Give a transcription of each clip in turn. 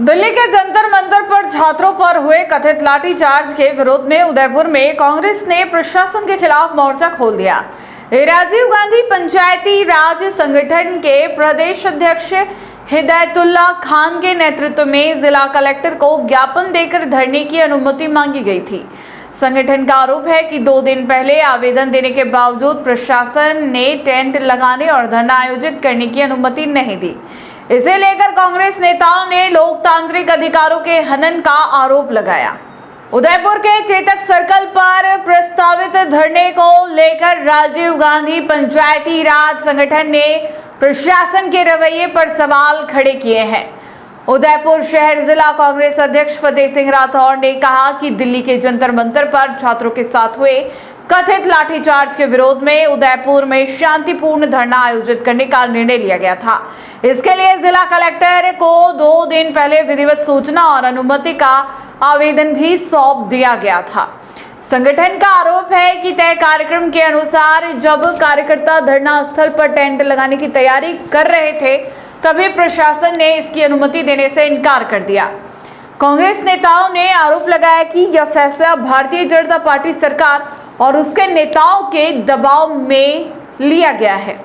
दिल्ली के जंतर मंतर पर छात्रों पर हुए कथित लाठीचार्ज के विरोध में उदयपुर में कांग्रेस ने प्रशासन के खिलाफ मोर्चा खोल दिया। राजीव गांधी पंचायती राज संगठन के प्रदेश अध्यक्ष हिदायतुल्ला खान के नेतृत्व में जिला कलेक्टर को ज्ञापन देकर धरने की अनुमति मांगी गई थी। संगठन का आरोप है कि 2 दिन पहले आवेदन देने के बावजूद प्रशासन ने टेंट लगाने और धरना आयोजित करने की अनुमति नहीं दी। इसे लेकर कांग्रेस नेताओं ने लोकतांत्रिक अधिकारों के हनन का आरोप लगाया। उदयपुर के चेतक सर्कल पर प्रस्तावित धरने को लेकर राजीव गांधी पंचायती राज संगठन ने प्रशासन के रवैये पर सवाल खड़े किए हैं। उदयपुर शहर जिला कांग्रेस अध्यक्ष फतेह सिंह राठौर ने कहा कि दिल्ली के जंतर मंतर पर छात्रों के साथ हुए कथित लाठीचार्ज के विरोध में उदयपुर में शांतिपूर्ण धरना आयोजित करने का निर्णय लिया गया था। इसके लिए जिला कलेक्टर को 2 दिन पहले विधिवत सूचना और अनुमति का आवेदन भी सौंप दिया गया था। संगठन का आरोप है कि तय कार्यक्रम के अनुसार जब कार्यकर्ता धरना स्थल पर टेंट लगाने की तैयारी कर रहे थे, तभी प्रशासन ने इसकी अनुमति देने से इनकार कर दिया। कांग्रेस नेताओं ने आरोप लगाया कि यह फैसला भारतीय जनता पार्टी सरकार और उसके नेताओं के दबाव में लिया गया है।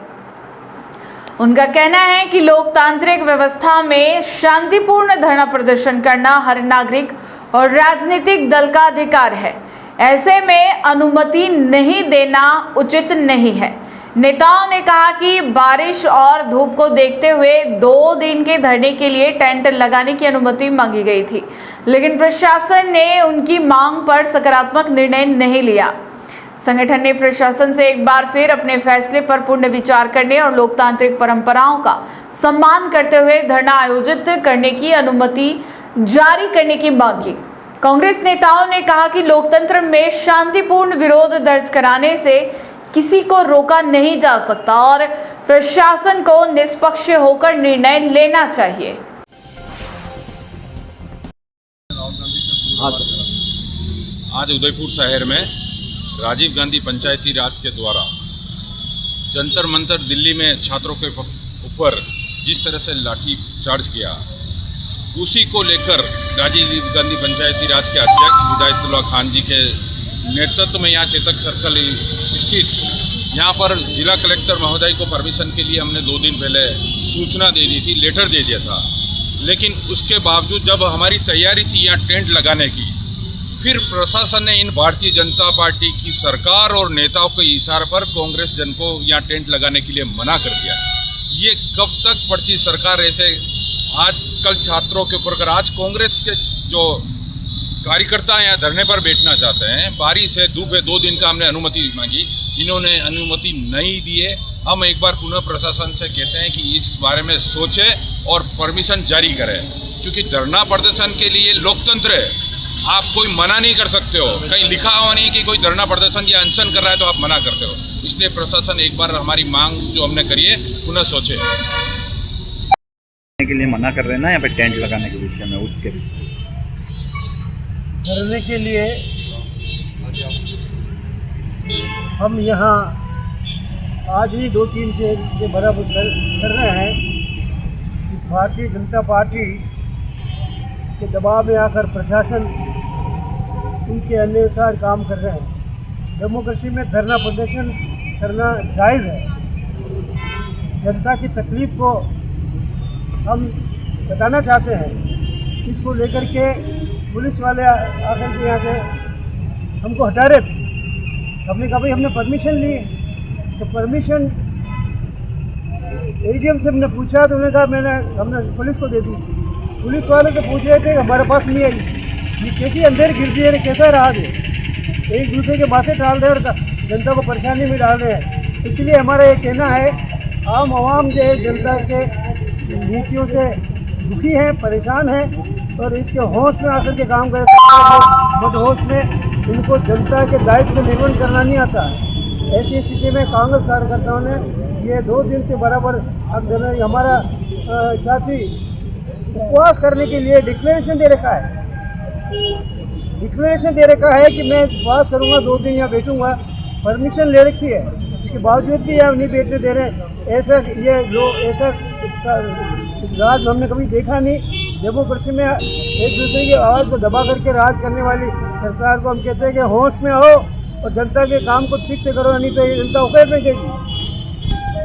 उनका कहना है कि लोकतांत्रिक व्यवस्था में शांतिपूर्ण धरना प्रदर्शन करना हर नागरिक और राजनीतिक दल का अधिकार है। ऐसे में अनुमति नहीं देना उचित नहीं है। नेताओं ने कहा कि बारिश और धूप को देखते हुए 2 दिन के धरने के लिए टेंट लगाने की अनुमति मांगी गई थी, लेकिन प्रशासन ने उनकी मांग पर सकारात्मक निर्णय नहीं लिया। संगठन ने प्रशासन से एक बार फिर अपने फैसले पर पुनः विचार करने और लोकतांत्रिक परंपराओं का सम्मान करते हुए धरना आयोजित करने की अनुमति जारी करने की मांग की। कांग्रेस नेताओं ने कहा कि लोकतंत्र में शांतिपूर्ण विरोध दर्ज कराने से किसी को रोका नहीं जा सकता और प्रशासन को निष्पक्ष होकर निर्णय लेना चाहिए। आज उदयपुर शहर में राजीव गांधी पंचायती राज के द्वारा जंतर मंतर दिल्ली में छात्रों के ऊपर जिस तरह से लाठी चार्ज किया, उसी को लेकर राजीव गांधी पंचायती राज के अध्यक्ष हिदायतुल्ला खान जी के नेतृत्व में यहाँ चेतक सर्कल स्थित यहाँ पर जिला कलेक्टर महोदय को परमिशन के लिए हमने 2 दिन पहले सूचना दे दी थी, लेटर दे दिया था। लेकिन उसके बावजूद जब हमारी तैयारी थी यहाँ टेंट लगाने की, फिर प्रशासन ने इन भारतीय जनता पार्टी की सरकार और नेताओं के इशारे पर कांग्रेस जन को यहाँ टेंट लगाने के लिए मना कर दिया। ये कब तक पड़ती सरकार ऐसे आजकल छात्रों के ऊपर, आज कांग्रेस के जो कार्यकर्ता यहाँ धरने पर बैठना चाहते हैं, बारिश है, धूप है, 2 दिन का हमने अनुमति मांगी, इन्होंने अनुमति नहीं दी है। हम एक बार पुनः प्रशासन से कहते हैं कि इस बारे में सोचे और परमिशन जारी करें, क्योंकि धरना प्रदर्शन के लिए लोकतंत्र है, आप कोई मना नहीं कर सकते हो। कहीं लिखा हुआ नहीं कि कोई धरना प्रदर्शन या अनशन कर रहा है तो आप मना करते हो। इसलिए प्रशासन एक बार हमारी मांग जो हमने करी है पुनः सोचे। के लिए मना कर रहे हैं ना, यहाँ पे टेंट लगाने के विषय में, उसके विषय धरने के लिए हम यहाँ आज ही 2-3 से बराबर कर रहे हैं कि भारतीय जनता पार्टी के दबाव में आकर प्रशासन उनके अनुसार काम कर रहे हैं। डेमोक्रेसी में धरना प्रदर्शन करना जायज़ है। जनता की तकलीफ को हम बताना चाहते हैं। इसको लेकर के पुलिस वाले आकर के यहाँ से हमको हटा रहे थे। हमने कहा भाई हमने परमिशन ली, तो परमिशन एडीएम से हमने पूछा तो उन्होंने कहा हमने पुलिस को दे दी। पुलिस वाले तो पूछ रहे थे कि हमारे पास नहीं आई, ये कैसी अंधेर गिर दी है, कैसा रहा है, एक दूसरे के माथे डाल रहे और जनता को परेशानी में डाल रहे हैं। इसलिए हमारा ये कहना है, आम आवाम जो है जनता के नीतियों से दुखी है, परेशान है और इसके होश में आकर के काम कर मदहोश में इनको जनता के दायित्व में निर्वहन करना नहीं आता है। ऐसी स्थिति में कांग्रेस कार्यकर्ताओं ने ये 2 दिन से बराबर अब हमारा साथी उपवास करने के लिए डिक्लेरेशन दे रखा है। डिक्लेरेशन दे रखा है कि मैं उपवास करूँगा, 2 दिन यहाँ बैठूँगा। परमिशन ले रखी है, इसके बावजूद भी यहाँ नहीं बैठने दे रहे। ऐसा ये लोग ऐसा राज हमने कभी देखा नहीं। डेमोक्रेसी में एक दूसरे की आवाज़ को दबा करके राज करने वाली सरकार को हम कहते हैं कि होश में हो और जनता के काम को ठीक से करो, नहीं तो ये जनता उपेड़ फेंकेगी।